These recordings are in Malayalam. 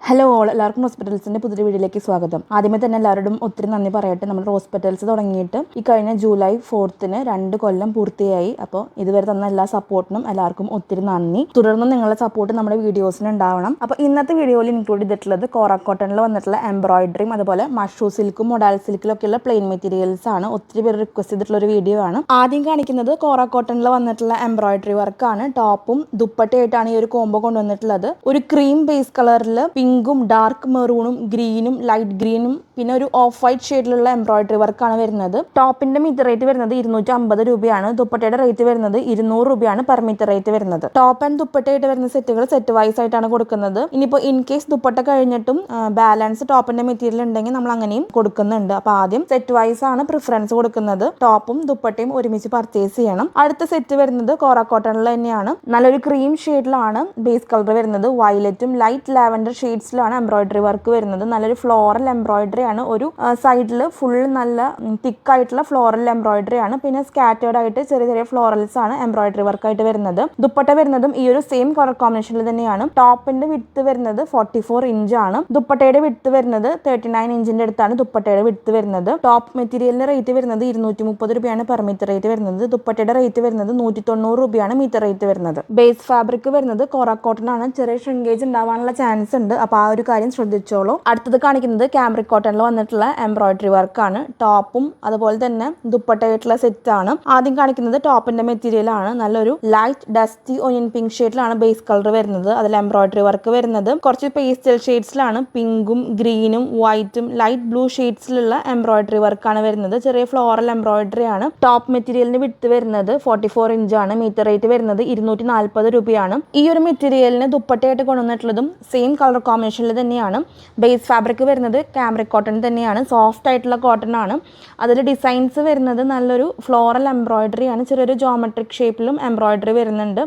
ഹലോ ഓൾ, എല്ലാവർക്കും ഹോസ്പിറ്റൽസിൻ്റെ പുതിയ വീഡിയോയിലേക്ക് സ്വാഗതം. ആദ്യമേ തന്നെ എല്ലാവരോടും ഒത്തിരി നന്ദി പറയട്ടെ. നമ്മൾ ഹോസ്പിറ്റൽസ് തുടങ്ങിയിട്ട് ഈ കഴിഞ്ഞ ജൂലൈ 4-ന് 2 കൊല്ലം പൂർത്തിയായി. അപ്പോൾ ഇതുവരെ തന്ന എല്ലാ സപ്പോർട്ടിനും എല്ലാവർക്കും ഒത്തിരി നന്ദി. തുടർന്നും നിങ്ങളുടെ സപ്പോർട്ട് നമ്മുടെ വീഡിയോസിന് ഉണ്ടാവണം. അപ്പോൾ ഇന്നത്തെ വീഡിയോയിൽ ഇൻക്ലൂഡ് ചെയ്തിട്ടുള്ളത് കോറ കോട്ടണിൽ വന്നിട്ടുള്ള എംബ്രോയിഡറിയും അതുപോലെ മഷ്റൂ സിൽക്കും മൊഡാൽ സിൽക്കിലൊക്കെയുള്ള പ്ലെയിൻ മെറ്റീരിയൽസ് ആണ്. ഒത്തിരി പേര് റിക്വസ്റ്റ് ചെയ്തിട്ടുള്ള ഒരു വീഡിയോ ആണ്. ആദ്യം കാണിക്കുന്നത് കോറ കോട്ടണിൽ വന്നിട്ടുള്ള എംബ്രോയിഡറി വർക്കാണ്. ടോപ്പും ദുപ്പട്ടയായിട്ടാണ് ഈ ഒരു കോംബോ കൊണ്ടുവന്നിട്ടുള്ളത്. ഒരു ക്രീം ബേസ് കളറിൽ പിങ്കും ഡാർക്ക് മെറൂണും ഗ്രീനും ലൈറ്റ് ഗ്രീനും പിന്നെ ഒരു ഓഫ് വൈറ്റ് ഷെയ്ഡിലുള്ള എംബ്രോയിഡറി വർക്കാണ് വരുന്നത്. ടോപ്പിന്റെ മീറ്റർ റേറ്റ് വരുന്നത് 250 രൂപയാണ്. ദുപ്പട്ടയുടെ റേറ്റ് വരുന്നത് 200 രൂപയാണ് പെർ മീറ്റർ റേറ്റ് വരുന്നത്. ടോപ്പ് ആൻഡ് ദുപ്പട്ടയായിട്ട് വരുന്ന സെറ്റുകൾ സെറ്റ് വൈസ് ആയിട്ടാണ് കൊടുക്കുന്നത്. ഇനിയിപ്പോൾ ഇൻ കേസ് ദുപ്പട്ട കഴിഞ്ഞിട്ടും ബാലൻസ് ടോപ്പിന്റെ മെറ്റീരിയൽ ഉണ്ടെങ്കിൽ നമ്മൾ അങ്ങനെയും കൊടുക്കുന്നുണ്ട്. അപ്പോൾ ആദ്യം സെറ്റ് വൈസ് ആണ് പ്രിഫറൻസ് കൊടുക്കുന്നത്. ടോപ്പും ദുപ്പട്ടയും ഒരുമിച്ച് പർച്ചേസ് ചെയ്യണം. അടുത്ത സെറ്റ് വരുന്നത് കോറ കോട്ടണിൽ തന്നെയാണ്. നല്ലൊരു ക്രീം ഷെയ്ഡിലാണ് ബേസ് കളർ വരുന്നത്. വയലറ്റും ലൈറ്റ് ലാവൻഡർ ഷെയ്ഡ്സിലാണ് എംബ്രോയിഡറി വർക്ക് വരുന്നത്. നല്ലൊരു ഫ്ലോറൽ എംബ്രോയിഡറി ആണ്. ഒരു സൈഡിൽ ഫുൾ നല്ല തിക്കായിട്ടുള്ള ഫ്ലോറൽ എംബ്രോയിഡറി ആണ്. പിന്നെ സ്കാറ്റേർഡ് ആയിട്ട് ചെറിയ ചെറിയ ഫ്ലോറൽസ് ആണ് എംബ്രോയിഡറി വർക്ക് ആയിട്ട് വരുന്നത്. ദുപ്പട്ട വരുന്നതും ഈ ഒരു സെയിം കളർ കോമ്പിനേഷനിൽ തന്നെയാണ്. ടോപ്പിന്റെ വിഡ്ത്ത് വരുന്നത് 44 ഇഞ്ച് ആണ്. ദുപ്പട്ടയുടെ വിഡ്ത്ത് വരുന്നത് 39 ഇഞ്ചിന്റെ അടുത്താണ് ദുപ്പട്ടയുടെ വിഡ്ത്ത് വരുന്നത്. ടോപ്പ് മെറ്റീരിയലിന്റെ റേറ്റ് വരുന്നത് 230 രൂപയാണ് പെർ മീറ്റർ റേറ്റ് വരുന്നത്. ദുപ്പട്ടയുടെ റേറ്റ് വരുന്നത് 190 രൂപയാണ് മീറ്റർ റേറ്റ് വരുന്നത്. ബേസ് ഫാബ്രിക് വരുന്നത് കോറ കോട്ടൺ ആണ്. ചെറിയ ഷ്രിങ്കേജ് ഉണ്ടാവാനുള്ള ചാൻസ് ഉണ്ട്. അപ്പോൾ ആ ഒരു കാര്യം ശ്രദ്ധിച്ചോളൂ. അടുത്തത് കാണിക്കുന്നത് കാംബ്രിക് കോട്ടണിൽ വന്നിട്ടുള്ള എംബ്രോയിഡറി വർക്കാണ്. ടോപ്പും അതുപോലെ തന്നെ ദുപ്പട്ടയായിട്ടുള്ള സെറ്റ് ആണ്. ആദ്യം കാണിക്കുന്നത് ടോപ്പിന്റെ മെറ്റീരിയൽ ആണ്. നല്ലൊരു ലൈറ്റ് ഡസ്റ്റി ഒനിയൻ പിങ്ക് ഷെയ്ഡിലാണ് ബേസ് കളർ വരുന്നത്. അതിൽ എംബ്രോയിഡറി വർക്ക് വരുന്നത് കുറച്ച് പേസ്റ്റൽ ഷെയ്ഡ്സിലാണ്. പിങ്കും ഗ്രീനും വൈറ്റും ലൈറ്റ് ബ്ലൂ ഷെയ്ഡ്സിലുള്ള എംബ്രോയിഡറി വർക്കാണ് വരുന്നത്. ചെറിയ ഫ്ലോറൽ എംബ്രോയിഡറി ആണ്. ടോപ്പ് മെറ്റീരിയലിന് വിഡ്ത്ത് വരുന്നത് 44 ഇഞ്ചാണ്. മീറ്റർ റേറ്റ് വരുന്നത് 240 രൂപയാണ്. ഈ ഒരു മെറ്റീരിയലിന് ദുപ്പട്ടയായിട്ട് കൊണ്ടുവന്നിട്ടുള്ളതും സെയിം കളർ കോമ്പിനേഷനിൽ തന്നെയാണ്. ബേസ് ഫാബ്രിക് വരുന്നത് കാംബ്രിക് കോട്ടൺ തന്നെയാണ്. സോഫ്റ്റ് ആയിട്ടുള്ള കോട്ടൺ ആണ്. അതിൽ ഡിസൈൻസ് വരുന്നത് നല്ലൊരു ഫ്ലോറൽ എംബ്രോയിഡറി ആണ്. ചെറിയൊരു ജോമെട്രിക് ഷേപ്പിലും എംബ്രോയിഡറി വരുന്നുണ്ട്.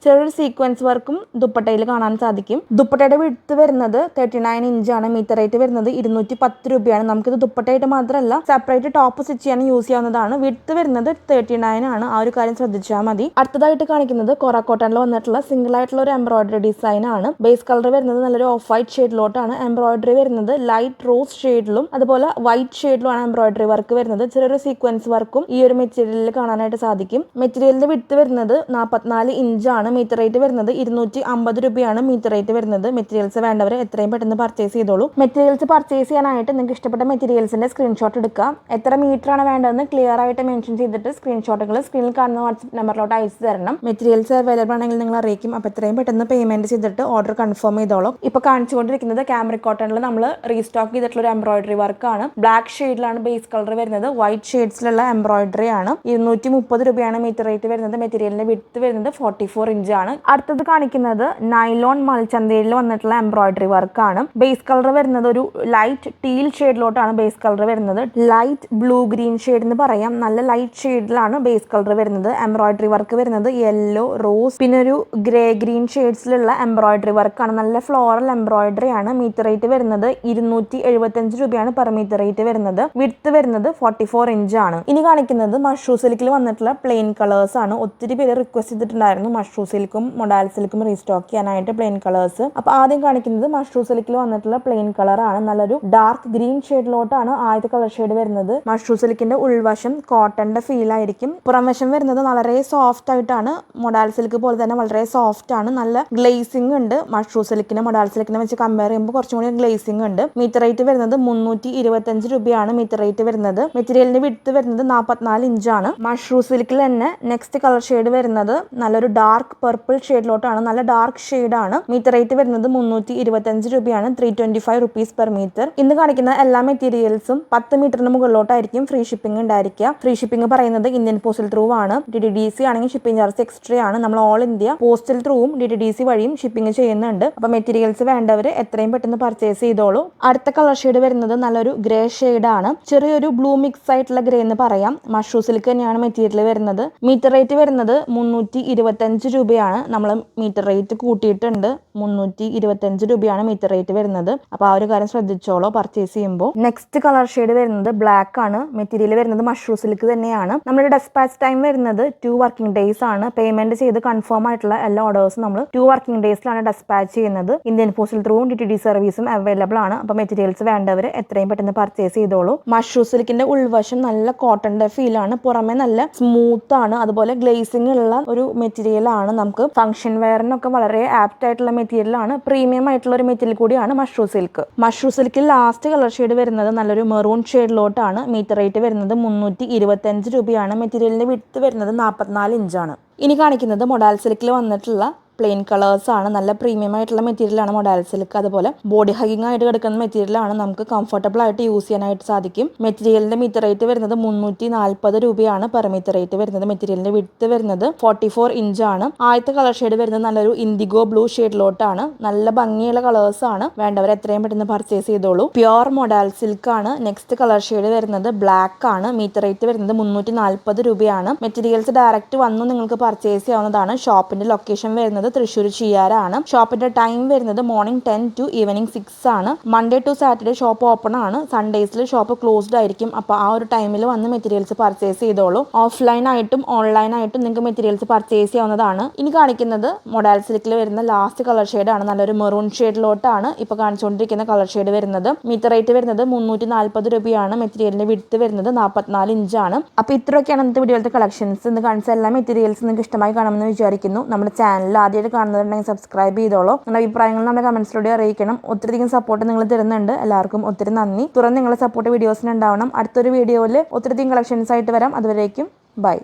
ചെറിയൊരു സീക്വൻസ് വർക്കും ദുപ്പട്ടയിൽ കാണാൻ സാധിക്കും. ദുപ്പട്ടയുടെ വിഡ്ത്ത് വരുന്നത് 39 ഇഞ്ചാണ്. മീറ്റർ റേറ്റ് വരുന്നത് 210 രൂപയാണ്. നമുക്കിത് ദുപ്പട്ടയായിട്ട് മാത്രമല്ല സെപ്പറേറ്റ് ടോപ്പ് സ്റ്റിച്ച് ചെയ്യാൻ യൂസ് ചെയ്യാവുന്നതാണ്. വിഡ്ത്ത് വരുന്നത് 39 ആണ്. ആ ഒരു കാര്യം ശ്രദ്ധിച്ചാൽ മതി. അടുത്തതായിട്ട് കാണിക്കുന്നത് കോറ കോട്ടണിൽ വന്നിട്ടുള്ള സിംഗിൾ ആയിട്ടുള്ള ഒരു എംബ്രോയിഡറി ഡിസൈൻ ആണ്. ബേസ് കളർ വരുന്നത് നല്ലൊരു ഓഫ് വൈറ്റ് ഷെയ്ഡിലോട്ടാണ്. എംബ്രോയിഡറി വരുന്നത് ലൈറ്റ് റോസ് ഷെയ്ഡിലും അതുപോലെ വൈറ്റ് ഷെയ്ഡിലുമാണ് എംബ്രോയിഡറി വർക്ക് വരുന്നത്. ചെറിയൊരു സീക്വൻസ് വർക്കും ഈ ഒരു മെറ്റീരിയലിൽ കാണാനായിട്ട് സാധിക്കും. മെറ്റീരിയലിന്റെ വിഡ്ത്ത് വരുന്നത് 44 ഇഞ്ചാണ്. മീറ്റർ റേറ്റ് വരുന്നത് 250 രൂപയാണ് മീറ്റർ റേറ്റ് വരുന്നത്. മെറ്റീരിയൽസ് വേണ്ടവർ എത്രയും പെട്ടെന്ന് പർച്ചേസ് ചെയ്തോളൂ. മെറ്റീരിയൽസ് പർച്ചേസ് ചെയ്യാനായിട്ട് നിങ്ങൾക്ക് ഇഷ്ടപ്പെട്ട മെറ്റീരിയൽസിന്റെ സ്ക്രീൻഷോട്ട് എടുക്കുക. എത്ര മീറ്റർ ആണ് വേണ്ടതെന്ന് ക്ലിയർ ആയിട്ട് മെൻഷൻ ചെയ്തിട്ട് സ്ക്രീൻഷോട്ടുകൾ സ്ക്രീനിൽ കാണുന്ന വാട്സ്ആപ്പ് നമ്പറിലോട്ട് അയച്ചു തരണം. മെറ്റീരിയൽസ് അവൈലബിൾ ആണെങ്കിൽ നിങ്ങൾ അറിയിക്കും. അപ്പോൾ എത്രയും പെട്ടെന്ന് പേയ്മെന്റ് ചെയ്തിട്ട് ഓർഡർ കൺഫേം ചെയ്തോളൂ. ഇപ്പോൾ കാണിച്ചുകൊണ്ടിരിക്കുന്നത് കാംബ്രിക് കോട്ടണിൽ നമ്മൾ റീസ്റ്റോക്ക് ചെയ്തിട്ടുള്ള ഒരു എംബ്രോയിഡറി വർക്കാണ്. ബ്ലാക്ക് ഷെയ്ഡിലാണ് ബേസ് കളർ വരുന്നത്. വൈറ്റ് ഷെയ്ഡ്സിലുള്ള എംബ്രോയിഡറി ആണ്. 230 രൂപയാണ് മീറ്റർ റേറ്റ് വരുന്നത്. മെറ്റീരിയലിന്റെ വിഡ്ത്ത് വരുന്നത് 44 ഇഞ്ചാണ്. അടുത്തത് കാണിക്കുന്നത് നൈലോൺ മൽച്ചന്തയിൽ വന്നിട്ടുള്ള എംബ്രോയിഡറി വർക്കാണ്. ബേസ് കളർ വരുന്നത് ഒരു ലൈറ്റ് ടീൽ ഷെയ്ഡിലോട്ടാണ് ബേസ് കളർ വരുന്നത്. ലൈറ്റ് ബ്ലൂ ഗ്രീൻ ഷെയ്ഡ് എന്ന് പറയാം. നല്ല ലൈറ്റ് ഷെയ്ഡിലാണ് ബേസ് കളർ വരുന്നത്. എംബ്രോയിഡറി വർക്ക് വരുന്നത് യെല്ലോ റോസ് പിന്നെ ഒരു ഗ്രേ ഗ്രീൻ ഷെയ്ഡ്സിലുള്ള എംബ്രോയിഡറി വർക്കാണ്. നല്ല ഫ്ലോറൽ എംബ്രോയിഡറി ആണ്. മീറ്റർ റേറ്റ് വരുന്നത് 275 രൂപയാണ് പെർ മീറ്റർ റേറ്റ് വരുന്നത്. വിഡ്ത്ത് വരുന്നത് 44 ഇഞ്ചാണ്. ഇനി കാണിക്കുന്നത് മഷ്റൂ സിൽക്കിൽ വന്നിട്ടുള്ള പ്ലെയിൻ കളേഴ്സ് ആണ്. ഒത്തിരി പേര് റിക്വസ്റ്റ് ചെയ്തിട്ടുണ്ടായിരുന്നു മഷ്റൂ സിൽക്കും മൊഡാൽ സിൽക്കും റീസ്റ്റോക്ക് ചെയ്യാനായിട്ട് പ്ലെയിൻ കളേഴ്സ്. അപ്പോൾ ആദ്യം കാണിക്കുന്നത് മഷ്റൂ സിൽക്കിൽ വന്നിട്ടുള്ള പ്ലെയിൻ കളർ ആണ്. നല്ലൊരു ഡാർക്ക് ഗ്രീൻ ഷെയ്ഡിലോട്ടാണ് ആദ്യത്തെ കളർ ഷെയ്ഡ് വരുന്നത്. മഷ്റൂ സിൽക്കിന്റെ ഉൾവശം കോട്ടന്റെ ഫീൽ ആയിരിക്കും. പുറംവശം വരുന്നത് വളരെ സോഫ്റ്റ് ആയിട്ടാണ്. മൊഡാൽ സിൽക്ക് പോലെ തന്നെ വളരെ സോഫ്റ്റ് ആണ്. നല്ല ഗ്ലേസിംഗ് ഉണ്ട്. മഷ്റൂ സിൽക്കിനെ മൊഡാൽ സിൽക്കിനെ വെച്ച് കമ്പയർ ചെയ്യുമ്പോൾ കുറച്ചും കൂടി ഗ്ലേസിംഗ് ഉണ്ട്. മീറ്റർ റേറ്റ് വരുന്നത് 325 രൂപയാണ് മീറ്റർ റേറ്റ് വരുന്നത്. മെറ്റീരിയലിന്റെ വിഡ്ത്ത് വരുന്നത് 44 ഇഞ്ചാണ്. മഷ്റൂ സിൽക്കിൽ തന്നെ നെക്സ്റ്റ് കളർ ഷെയ്ഡ് വരുന്നത് നല്ലൊരു ഡാർക്ക് പർപ്പിൾ ഷെയ്ഡിലോട്ടാണ്. നല്ല ഡാർക്ക് ഷെയ്ഡാണ്. മീറ്റർ റേറ്റ് വരുന്നത് 325 രൂപയാണ്. 325 റുപ്പീസ് പെർ മീറ്റർ. ഇന്ന് കാണിക്കുന്ന എല്ലാ മെറ്റീരിയൽസും 10 മീറ്ററിന് മുകളിലോട്ടായിരിക്കും ഫ്രീ ഷിപ്പിംഗ് ഉണ്ടായിരിക്കുക. ഫ്രീ ഷിപ്പിംഗ് പറയുന്നത് ഇന്ത്യൻ പോസ്റ്റൽ ത്രൂ ആണ്. DTDC ആണെങ്കിൽ ഷിപ്പിംഗ് ചാർജ് എക്സ്ട്രാ ആണ്. നമ്മൾ ഓൾ ഇന്ത്യ പോസ്റ്റൽ ത്രൂവും DTDC വഴിയും ഷിപ്പിംഗ് ചെയ്യുന്നുണ്ട്. അപ്പോൾ മെറ്റീരിയൽസ് വേണ്ടവർ എത്രയും പെട്ടെന്ന് പർച്ചേസ് ചെയ്തോളൂ. അടുത്ത കളർ ഷെയ്ഡ് വരുന്നത് നല്ലൊരു ഗ്രേ ഷെയ്ഡാണ്. ചെറിയൊരു ബ്ലൂ മിക്സ് ആയിട്ടുള്ള ഗ്രേ എന്ന് പറയാം. മഷ്റൂ സിൽക്ക് തന്നെയാണ് മെറ്റീരിയൽ വരുന്നത്. മീറ്റർ റേറ്റ് വരുന്നത് 325 രൂപയാണ്. നമ്മൾ മീറ്റർ റേറ്റ് കൂട്ടിയിട്ടുണ്ട്. 325 രൂപയാണ് മീറ്റർ റേറ്റ് വരുന്നത്. അപ്പോൾ ആ ഒരു കാര്യം ശ്രദ്ധിച്ചോളൂ പർച്ചേസ് ചെയ്യുമ്പോൾ. നെക്സ്റ്റ് കളർ ഷെയ്ഡ് വരുന്നത് ബ്ലാക്ക് ആണ്. മെറ്റീരിയൽ വരുന്നത് മഷ്റൂ സിൽക്ക് തന്നെയാണ്. നമ്മുടെ ഡെസ്പാച്ച് ടൈം വരുന്നത് 2 വർക്കിംഗ് ഡേയ്സ് ആണ്. പേയ്മെന്റ് ചെയ്ത് കൺഫേം ആയിട്ടുള്ള എല്ലാ ഓർഡേഴ്സും നമ്മൾ 2 വർക്കിംഗ് ഡേയ്സിലാണ് ഡെസ്പാച്ച് ചെയ്യുന്നത്. ഇന്ത്യൻ പോസ്റ്റൽ ത്രൂവും DTD സർവീസും അവൈലബിൾ ആണ്. അപ്പോൾ മെറ്റീരിയൽസ് വേണ്ടവർ എത്രയും പെട്ടെന്ന് പർച്ചേസ് ചെയ്തോളൂ. മഷ്റൂം സിൽക്കിന്റെ ഉൾവശം നല്ല കോട്ടന്റെ ഫീലാണ്, പുറമെ നല്ല സ്മൂത്ത് ആണ്, അതുപോലെ ഗ്ലേസിംഗ് ഉള്ള ഒരു മെറ്റീരിയൽ ആണ്. നമുക്ക് ഫംഗ്ഷൻ വെയറിനൊക്കെ വളരെ ആപ്റ്റ് ആയിട്ടുള്ള മെറ്റീരിയൽ ആണ്. പ്രീമിയം ആയിട്ടുള്ള ഒരു മെറ്റീരിയൽ കൂടിയാണ് മഷ്റൂം സിൽക്ക്. മഷ്റൂം സിൽക്കിൽ ലാസ്റ്റ് കളർ ഷെയ്ഡ് വരുന്നത് നല്ലൊരു മെറൂൺ ഷെയ്ഡിലോട്ടാണ്. മീറ്റർ റേറ്റ് വരുന്നത് 325 രൂപയാണ്. മെറ്റീരിയലിന്റെ വിഡ്ത്ത് വരുന്നത് 44 ഇഞ്ചാണ്. ഇനി കാണിക്കുന്നത് മൊഡാൽ സിൽക്കിൽ വന്നിട്ടുള്ള പ്ലെയിൻ കളേഴ്സ് ആണ്. നല്ല പ്രീമിയം ആയിട്ടുള്ള മെറ്റീരിയൽ ആണ് മൊഡാൽ സിൽക്ക്. അതുപോലെ ബോഡി ഹഗിങ് ആയിട്ട് കിടക്കുന്ന മെറ്റീരിയൽ ആണ്. നമുക്ക് കംഫർട്ടബിൾ ആയിട്ട് യൂസ് ചെയ്യാനായിട്ട് സാധിക്കും. മെറ്റീരിയലിന്റെ മീറ്റർ റേറ്റ് വരുന്നത് 340 രൂപയാണ് പെർ മീറ്റർ റേറ്റ് വരുന്നത്. മെറ്റീരിയലിന്റെ വിഡ്ത്ത് വരുന്നത് 44 ഇഞ്ചാണ്. ആദ്യത്തെ കളർ ഷെയ്ഡ് വരുന്നത് നല്ലൊരു ഇൻഡിഗോ ബ്ലൂ ഷെയ്ഡിലോട്ടാണ്. നല്ല ഭംഗിയുള്ള കളേഴ്സ് ആണ്, വേണ്ടവർ എത്രയും പെട്ടെന്ന് പർച്ചേസ് ചെയ്തോളൂ. പ്യുർ മൊഡാൽ സിൽക്ക് ആണ്. നെക്സ്റ്റ് കളർ ഷെയ്ഡ് വരുന്നത് ബ്ലാക്ക് ആണ്. മീറ്റർ റേറ്റ് വരുന്നത് 340 രൂപയാണ്. മെറ്റീരിയൽസ് ഡയറക്റ്റ് വന്നു നിങ്ങൾക്ക് പർച്ചേസ് ചെയ്യാവുന്നതാണ്. ഷോപ്പിന്റെ ലൊക്കേഷൻ വരുന്നത് തൃശ്ശൂർ ചിയാറാണ്. ഷോപ്പിന്റെ ടൈം വരുന്നത് മോർണിംഗ് 10 to ഈവനിങ് 6 ആണ്. Monday to Saturday shop open ആണ്. സൺഡേസിൽ ഷോപ്പ് ക്ലോസ്ഡ് ആയിരിക്കും. അപ്പോൾ ആ ഒരു ടൈമിൽ വന്ന് മെറ്റീരിയൽസ് പർച്ചേസ് ചെയ്തോളൂ. ഓഫ്ലൈൻ ആയിട്ടും ഓൺലൈൻ ആയിട്ടും നിങ്ങൾക്ക് മെറ്റീരിയൽസ് പർച്ചേസ് ചെയ്യാവുന്നതാണ്. ഇനി കാണിക്കുന്നത് മൊഡാൽ സിൽക്കിൽ വരുന്ന ലാസ്റ്റ് കളർ ഷെയ്ഡ് ആണ്. നല്ലൊരു മെറൂൺ ഷെയ്ഡിലോട്ടാണ് ഇപ്പോൾ കാണിച്ചുകൊണ്ടിരിക്കുന്ന കളർ ഷെയ്ഡ് വരുന്നത്. മീറ്റർ റേറ്റ് വരുന്നത് 340 രൂപയാണ്. മെറ്റീരിയലിന്റെ വിഡ്ത്ത് വരുന്നത് 44 ഇഞ്ചാണ്. അപ്പോൾ ഇത്രയൊക്കെയാണ് ഇന്നത്തെ വീഡിയോയിലത്തെ കളക്ഷൻസ്. ഇന്ന് കാണിച്ച എല്ലാ മെറ്റീരിയൽസ് നിങ്ങൾക്ക് ഇഷ്ടമായി കാണുമെന്ന് വിചാരിക്കുന്നു. നമ്മുടെ ചാനൽ ആദ്യമായിട്ട് കാണുന്നുണ്ടെങ്കിൽ സബ്സ്ക്രൈബ് ചെയ്തോളൂ. നിങ്ങളുടെ അഭിപ്രായങ്ങൾ നമ്മുടെ കമന്റ്സിലൂടെ അറിയിക്കണം. ഒത്തിരിയധികം സപ്പോർട്ട് നിങ്ങൾ തരുന്നുണ്ട്. എല്ലാവർക്കും ഒത്തിരി നന്ദി. തുറന്ന് നിങ്ങളുടെ സപ്പോർട്ട് വീഡിയോസിന് ഉണ്ടാവണം. അടുത്തൊരു വീഡിയോയിൽ ഒത്തിരിയധികം കളക്ഷൻസ് ആയിട്ട് വരാം. അതുവരേക്കും ബൈ.